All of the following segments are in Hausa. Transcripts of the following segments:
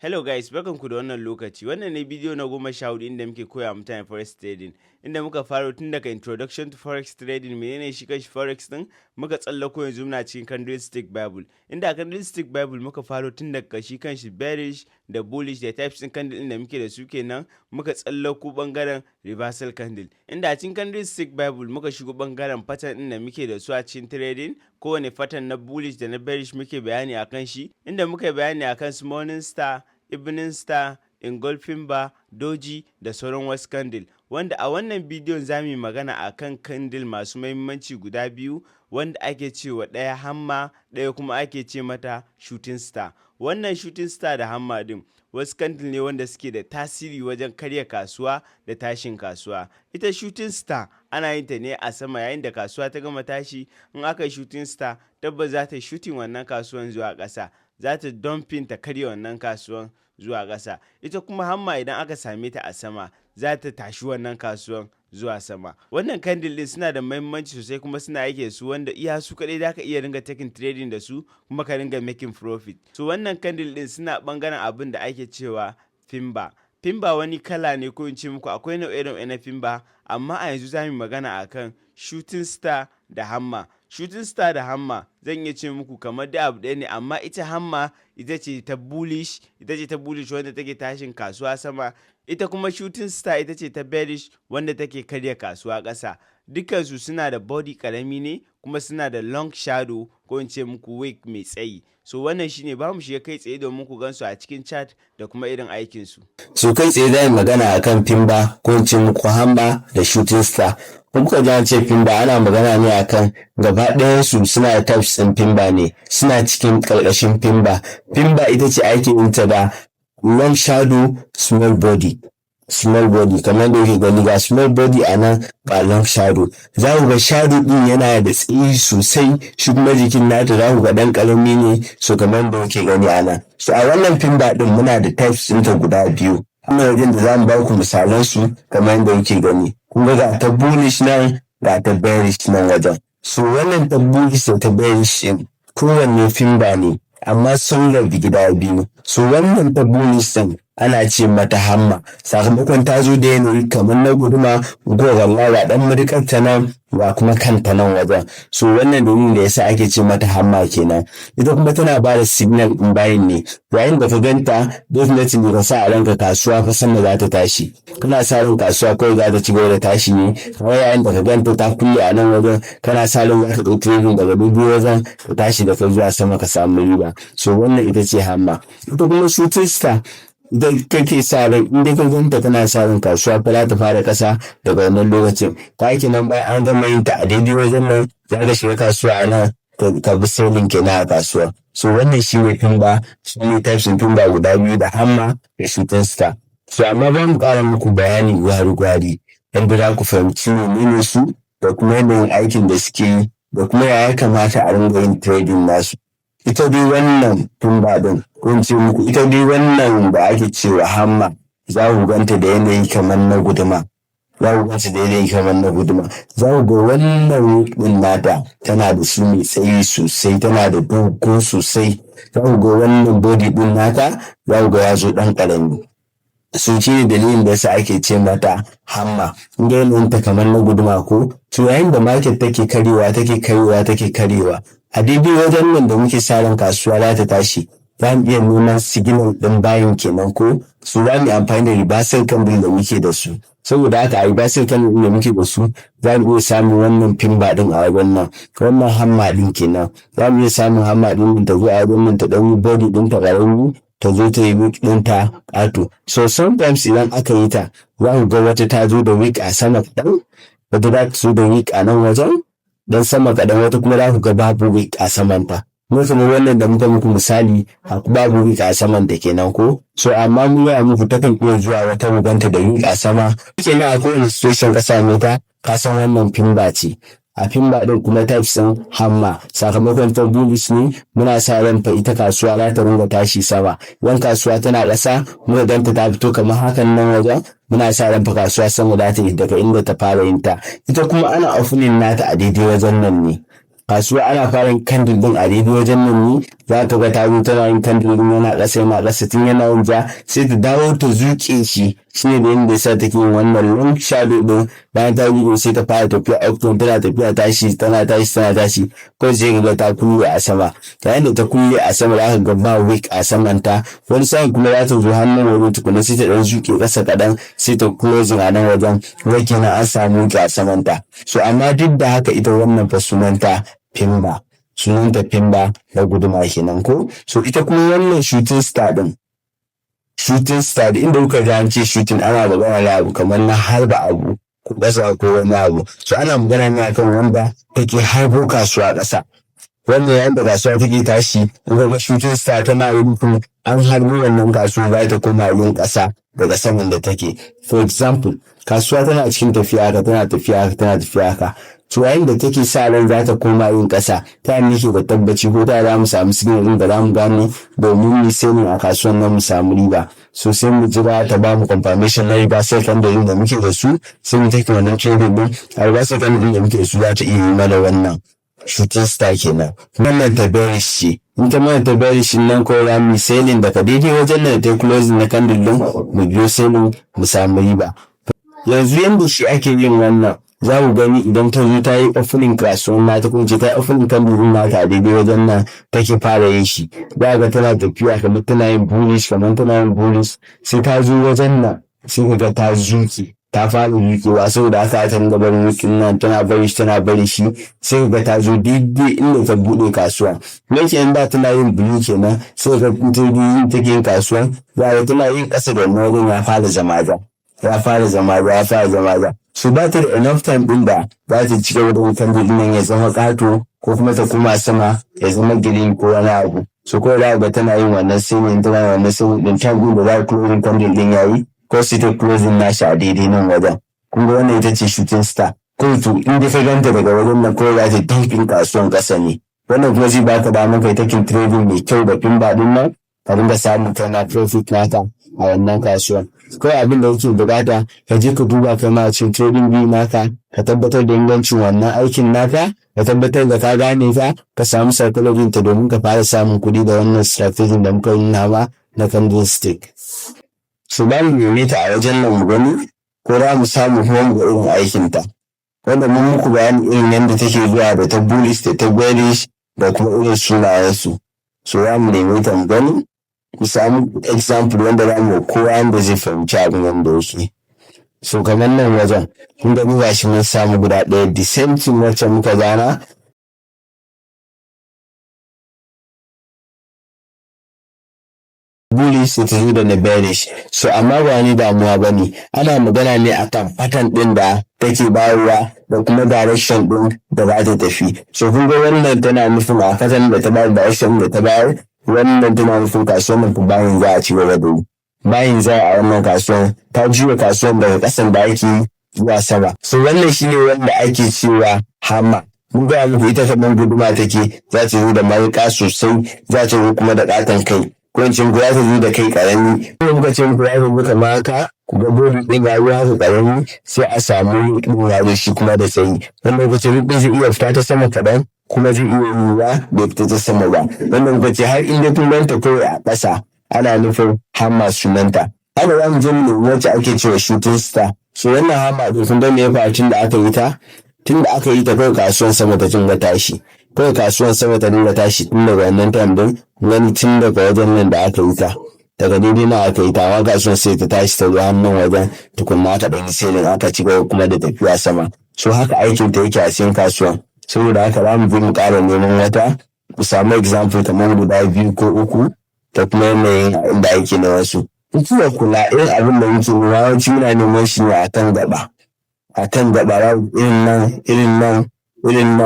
Hello guys, barkanku da wannan lokaci. Wannan ne bidiyo na 14 inda muke koya mutane forex trading. Inda muka faro tun daga introduction to forex trading, menene shi kanshi forex din, muka tsallako yanzu muna cikin Candlestick Bible. Inda Candlestick Bible muka faro tun daga shi kanshi bearish da bullish da types din candle din da muke da su kenan, muka tsallako bangaren reversal candle. Inda a cikin Candlestick Bible muka shigo bangaren pattern din da muke da su a cikin trading, kowane pattern na bullish da na bearish muke bayani akan shi, inda muka bayani akan su morning star, evening star, engulfing bar, doji da sauran wasu candle, wanda a wannan bidiyon za mu yi magana akan candle masu mahimmanci guda biyu, wanda ake cewa ɗaya hammer, ɗaya kuma ake ce mata shooting star. Wannan shooting star da hammer din wasu candle ne wanda suke da tasiri wajen karya kasuwa da tashin kasuwa. Ita shooting star ana yin ta ne a sama, yayin da kasuwa ta gama tashi, in aka yi shooting star tabbas za ta shooting wannan kasuwan zuwa ƙasa, za ta dumping ta karya wannan kasuwan zuwa ƙasa. Ita kuma hamma idan aka same ta a sama za ta tashi wannan kasuwan zuwa sama. Wannan candle din suna da mahimmanci sosai kuma suna aiki su, wanda iya su kaɗai za ka iya ringa taking trading da su kuma ka ringa making profit. So wannan candle din suna ɓangaren abin da ake cewa fimba. Fimba wani kala ne, ko in ce muku akwai nau'e-nau'e na fimba, amma a yanzu za mu magana akan shooting star da hamma. Shooting star da hamma zan iya ce muku kamar da abu ɗaya ne, amma ita hamma ita ce ta bullish, wanda take tashin kasuwa sama. Ita kuma shooting star ita ce ta bearish, wanda take karya kasuwa ƙasa. Dukansu suna da body ƙarami ne, kuma suna da long shadow, ko in ce muku wick mai tsayi. So wannan shine, ba mu shiga kai tsaye domin ku gansu a cikin chart da kuma irin aikinsu. So kai tsaye za mu magana akan fimba, ko in ce muku hammer da shooting star. Kuma kuka ji an ce fimba, ana magana ne akan gaba ɗayansu suna da types ɗin fimba ne, suna cikin ƙarƙashin fimba. Fimba ita ce ake yin ta da long shadow, small body kamar da yake gani, ga small body a nan, ga long shadow. Za ku ga shadow ɗin yana da tsayi sosai, shi kuma jikin nata za ku ga ɗan ƙarami ne, so kamar da yake gani a nan. So a wannan fimba ɗin muna da types ɗinta guda biyu, kuma wajen da za mu ba ku misalansu kamar yadda kuke gani. Kun ga ta bullish nan, ga ta bearish nan wajen. So wannan ta bullish da ta bearish ɗin kowanne fimba ne, amma sun rabu gida biyu. So wannan ta bullish ɗin ana ce mata hamma, sakamakon ta zo da yanayi kamar na guduma, gogalla ga ɗan murƙar ta nan, ga kuma kanta nan wajen. So wannan dalilin da yasa ake ce mata hamma kenan. Ita kuma tana ba da signal in bayin ne, yayin da ka ganta definitely ka sa a ranka kasuwa fa sama za ta tashi, kana sa ran kasuwa kawai za ta ci gaba da tashi ne. Kamar yayin da ka ganta ta kulle a nan wajen, kana sa ran za ta ɗauki trading daga dubu wajen ta tashi da kai zuwa sama ka samu riba. So wannan ita ce hamma. Ita kuma shooting star da kake sa ran, in dai ka ganta kana sa ran kasuwa fa za ta fara ƙasa daga wannan lokacin, ka aiki nan bayan an gama yin ta a daidai wajen nan, za ka shiga kasuwa a nan ka bi selling kenan a kasuwa. So wannan shi ne fimba, shi ne types ɗin fimba guda biyu, da hamma da shooting star. So amma ba mu ƙara muku bayani gwari-gwari yadda za ku fahimci menene su, da kuma yanayin aikin da suke yi, da kuma ya kamata a ringa yin trading nasu. Ita dai wannan fimba ɗin, ko in ce muku ita dai wannan da ake cewa hamma, za ku ganta da yanayi kamar na guduma. Za ku ga wannan ɗin nata tana da shi mai tsayi sosai, tana da dogo sosai. Za ku ga wannan body ɗin nata, za ku ga ya zo ɗan ƙarami. So shi ne dalilin da yasa ake ce mata hamma. In ga yanayin ta kamar na guduma ko, to yayin da market take karewa, a daidai wajen nan da muke sa ran kasuwa za ta tashi, za mu iya neman signal ɗin bayin kenan ko, su za mu yi amfani da reversal candle da muke da su. Saboda haka a reversal candle da muke da su, za mu iya samun wannan fimba ɗin a wajen nan, wannan hamma ɗin kenan. Za mu iya samun hamma ɗin ta zo a wajen nan, ta ɗan body ɗin ta ƙarami, ta zo ta yi wick ɗinta ƙato. So sometimes idan aka yi ta, za ku ga wata ta zo da wick a sama kaɗan, wata za ta zo da wick a nan wajen dan sama kaɗan, wata kuma za ku ga babu wick a samanta. Mun kamar wannan da muka muku misali, babu wick a samanta kenan ko. So amma mu ya muku takan iya zuwa wata muganta da wick a sama. Kenan a kowane situation ka same ta, ka san wannan fimba ce. A fimba ɗin kuma types ɗin hamma, sakamakon ta bullish ne, muna sa ran fa ita kasuwa za ta ringa tashi sama. Idan kasuwa tana ƙasa, muka ganta ta fito kamar hakan nan wajen, muna sa ran fa kasuwa sama za ta yi daga inda ta fara yin ta. Ita kuma ana opening nata a daidai wajen nan ne. kasuwa ana fara yin candle din a daidai wajen nan ne za ka ga ta zo tana yin candle din yana ƙasa tun yana yin ja sai ta dawo ta zuƙe shi shine da yanda yasa take yin wannan long shadow din bayan ta zuƙe sai ta fara tafiya uptrend tana tafiya tana tashi kawai sai ka ga ta kulle a sama yayin da ta kulle a sama za ka ga ba wick a saman ta wani sa'in kuma za ta zo hannun wajen tukuna sai ta ɗan zuƙe ƙasa kaɗan sai ta closing a nan wajen wai kenan an samu wick a saman ta so amma duk da haka ita wannan fa sunanta Pimba na guduma kenan ko so ita kuma wannan shooting star din inda kuka ga an ce shooting ana magana da abu kamar na harba abu ko ƙasa ko wani abu so ana magana ne akan wanda take harbo kasuwa ƙasa wannan yayin da kasuwa take tashi in ga shooting star tana yin an harbo wannan kasuwa za ta koma yin ƙasa daga saman da take for example kasuwa tana cikin tafiya haka tana tafiya haka to yayin da take sa ran za ta koma yin ƙasa ta nike da tabbaci ko ta za mu samu signal da za mu gano domin mu sai a kasuwan nan mu samu riba so sai mu jira ta ba mu confirmation na riba sai kan da muke da su sai mu take wannan trading din a riba sai kan da muke da su za ta iya yi mana wannan shooting star kenan wannan ta bearish ce in ta mana ta bearish nan ko za mu selling daga daidai wajen nan ta closing na candle din mu biyo selling mu samu riba yanzu yanda shi ake yin wannan za mu gani idan ta zo ta yi opening kasuwan nata kuma ce ta yi opening candle din nata a daidai wajen nan take fara yin shi za ga tana tafiya kamar tana yin bullish sai ta zo wajen nan sai ka ga ta zuke ta fara zukewa saboda haka ta ringa barin wukin nan tana bari shi sai ka ga ta zo daidai inda ta buɗe kasuwa me kenan da tana yin blue kenan sai ka ga take yin kasuwa za ga tana yin ƙasa da wannan wajen ya fara zama ja so ba ta da enough time din da za ta ci gaba da wutan din ya zama ƙato ko kuma ta koma sama ya zama green ko wani abu so ko da ga tana yin wannan singing din time da za ta closing candle din yayi ko sai ta closing nashi a daidai nan wajen kun ga wannan ita ce shooting star ko to in dai ka ganta daga wajen nan ko za ta dumping kasuwan ƙasa ne wannan kuma zai baka damar kai taking trading mai kyau da Pimba din nan ka dinga samun kana profit nata a wannan kasuwan kawai abin da yake bukata ka je ka duba kai ma cikin trading view naka ka tabbatar da ingancin wannan aikin naka ka tabbatar da ka gane ka samu psychology ta domin ka fara samun kuɗi da wannan strategy da muka yi nama na candlestick so ba mu neme ta a wajen nan mu gani ko za mu samu kuma mu ga irin aikin ta wanda mun muku bayani irin yadda take zuwa da ta bullish da ta bearish da kuma irin sunayensu so za mu neme ta mu gani ku samu example wanda za mu kowa yanda zai fahimci abin wanda yake so kamar nan wajen kun ga ga shi mun samu guda ɗaya the same thing wacce muka zana bullish sai ta zo da na bearish so amma ba ni damuwa ba ne ana magana ne akan pattern ɗin da take bayarwa da kuma direction ɗin da za ta tafi so kun ga wannan tana nufin a pattern da ta bayar direction da ta bayar wannan tana nufin kasuwan nan bayin za a ci gaba da yi bayin za a wannan kasuwan ta juya kasuwan daga ƙasan da ake zuwa sama so wannan shine wanda ake cewa hammer mun ga muku ita kamar guduma take za ta zo da marika sosai za ta zo kuma da ƙaton kai ko in ce za ta zo da kai ƙarami ko muka ce muku ya zo kamar haka ku ga bodi ɗin ya yi haka ƙarami sai a samu ɗin ya shi kuma da tsayi wannan lokacin ɗin zai iya fita ta sama kaɗan kuma zai iya yiwuwa bai fita ta sama ba wannan kuka ce har inda kun ganta kawai a ƙasa ana nufin hammer sunanta haka za mu je mu nemi wacce ake cewa shooting star so wannan hammer ɗin kun ga me ya faru tun da aka yi ta kawai kasuwan sama ta dinga tashi kawai kasuwan sama ta dinga tashi tun daga wannan time din wani tun daga wajen nan da aka yi ta daga daidai na aka yi ta amma kasuwan sai ta tashi ta zo hannun wajen tukunna aka ɗan yi selin aka ci gaba kuma da tafiya sama so haka aikin ta yake a cikin kasuwan saboda haka za mu je mu ƙara neman wata mu samu example kamar guda 2 ko 3 da kuma yanayin inda ake na wasu kuma kula irin abin da muke nema yawanci muna neman shi ne a kan gaba irin nan wajen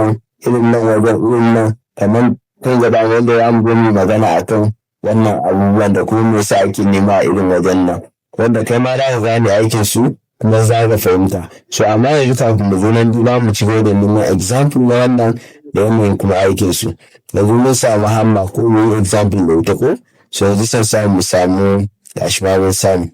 kamar kan gaba wanda za mu mu magana a kan wannan abubuwan da kuma me yasa ake nema a irin wajen nan wanda kai ma za ka gane aikin su kuma za ka fahimta so amma yanzu kafin mu zo nan za mu ci gaba da neman example na wannan da yanayin kuma aikin su yanzu mun samu hamma ko mu yi example da ita ko so yanzu san mu samu gashi ma mun samu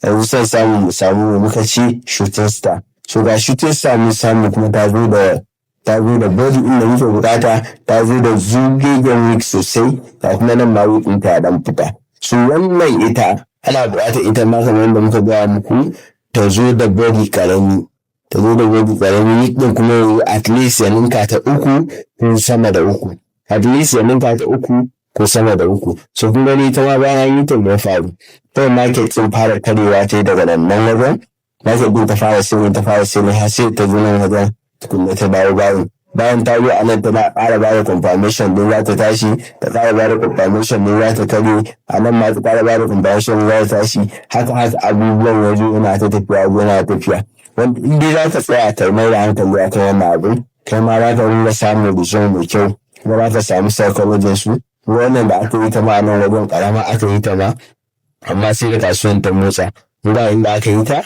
yanzu san mu samu muka ci shooting star so ga shooting star mun samu kuma ta zo da ta zo da body ɗin da muke bukata, ta zo da zugegen wick sosai, ga kuma nan ma wick ɗinta ya ɗan fita. So wannan ita ana buƙatar ita ma kamar yadda muka gaya muku ta zo da body ƙarami. Ta zo da body ƙarami, wick ɗin kuma at least ya ninka ta 3 ko sama da 3. At least ya ninka ta 3 ko sama da 3. So kun gani ita ma bayan yi ta ya faru. Kawai market ɗin fara karewa ta daga nan wajen. Market ɗin ta fara sai har sai ta zo nan wajen tukunna ta dawo bayan ta zo a nan tana ƙara bada confirmation din za ta tashi, ta ƙara bada confirmation din za ta kare, a nan ma ta ƙara bada confirmation din za ta tashi, haka abubuwan ya zo yana ta tafiya. Wanda in dai za ka tsaya ta mai da hankali a kan wannan abin, kai ma za ka ringa samun result mai kyau, kuma za ka samu psychology su. Wannan da aka yi ta ma a nan wajen ƙarama aka yi ta ma, amma sai da kasuwan ta motsa. Ba inda aka yi ta,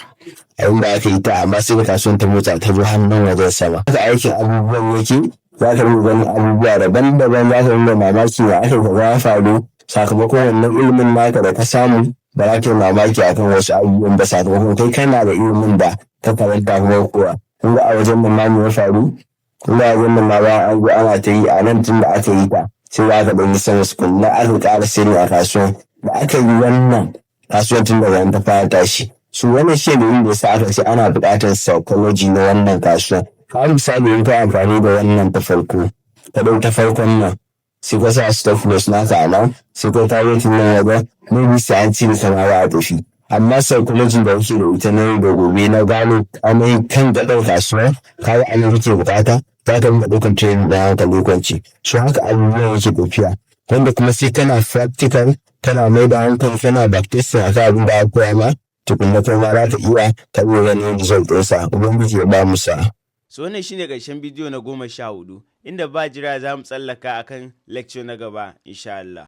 amma sai da kasuwan ta motsa ta zo hannun wajen sama. Haka aikin abubuwan yake, za ka rinka ganin abubuwa daban-daban, za ka rinka mamaki da aka ga ya faru sakamakon wannan ilimin naka da ka samu. Ba za ka yi mamaki akan wasu abubuwan ba sakamakon kai kana da ilimin da ka karanta kuma kowa. Kun ga a wajen nan ma me ya faru? Kun ga a wajen nan ma bayan an zo ana ta yi a nan tun da aka yi ta, sai za ka ɗan yi sama sukun na aka ƙara sirri a kasuwan. Da aka yi wannan kasuwan tun daga nan ta fara tashi. Su wannan shi ne inda yasa aka ce ana buƙatar psychology na wannan kasuwan. Kamar misali in ka amfani da wannan ta farko, ka ɗau ta farkon nan, sai ka sa stop loss naka a nan, sai ka target nan wajen, maybe sai an cire sama ba a tafi. Amma psychology da yake da ita na yau da gobe na gano ainihin kan gaɗar kasuwa, kayi ainihin kake buƙata, za ka rinka ɗaukar training ɗin hankali kwanci. So haka abubuwan yake tafiya. Wanda kuma sai kana practical, kana mai da hankali, kana baptism a kan abin da aka koya ma, tukunna kai ma za ka iya ka iya ganin result ɗinsa. Ubangiji ya ba mu sa'a. So wannan shine ƙarshen bidiyo na 14, inda ba jira za mu tsallaka akan lecture na gaba insha Allah.